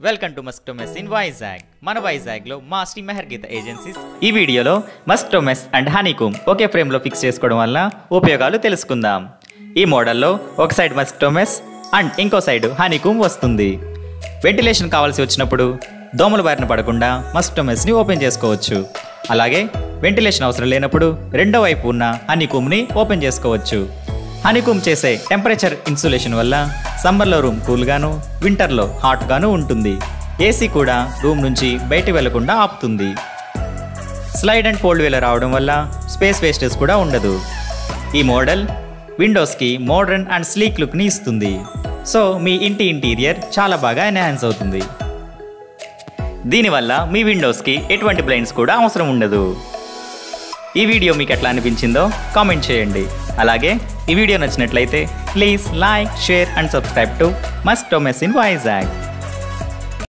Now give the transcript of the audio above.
Welcome to Musktomes in Vizag. మన వైజాగ్లో మా శ్రీ మెహర్గీత ఏజెన్సీస్. ఈ వీడియోలో మస్క్టోమెస్ అండ్ హనీకూమ్ ఒకే ఫ్రేమ్లో ఫిక్స్ చేసుకోవడం వల్ల ఉపయోగాలు తెలుసుకుందాం. ఈ మోడల్లో ఒక సైడ్ మస్క్టోమెస్ అండ్ ఇంకో సైడ్ హనీకూమ్ వస్తుంది. వెంటిలేషన్ కావాల్సి వచ్చినప్పుడు దోమల బారిన పడకుండా మస్క్టోమెస్ని ఓపెన్ చేసుకోవచ్చు. అలాగే వెంటిలేషన్ అవసరం లేనప్పుడు రెండో వైపు ఉన్న హనీకూమ్ని ఓపెన్ చేసుకోవచ్చు. హనీకూమ్ చేసే టెంపరేచర్ ఇన్సులేషన్ వల్ల సమ్మర్లో రూమ్ కూల్గాను, వింటర్లో హాట్గాను ఉంటుంది. ఏసీ కూడా రూమ్ నుంచి బయటికి వెళ్లకుండా ఆపుతుంది. స్లైడ్ అండ్ ఫోల్డ్ వీలర్ రావడం వల్ల స్పేస్ వేస్టేజ్ కూడా ఉండదు. ఈ మోడల్ విండోస్కి మోడర్న్ అండ్ స్లీక్ లుక్ని ఇస్తుంది. సో మీ ఇంటి ఇంటీరియర్ చాలా బాగా ఎన్హాన్స్ అవుతుంది. దీనివల్ల మీ విండోస్కి ఎటువంటి బ్లైండ్స్ కూడా అవసరం ఉండదు. ఈ వీడియో మీకు ఎట్లా అనిపించిందో కామెంట్ చేయండి. అలాగే ఈ వీడియో నచ్చినట్లయితే please like, share and subscribe to Musktomes in Vizag.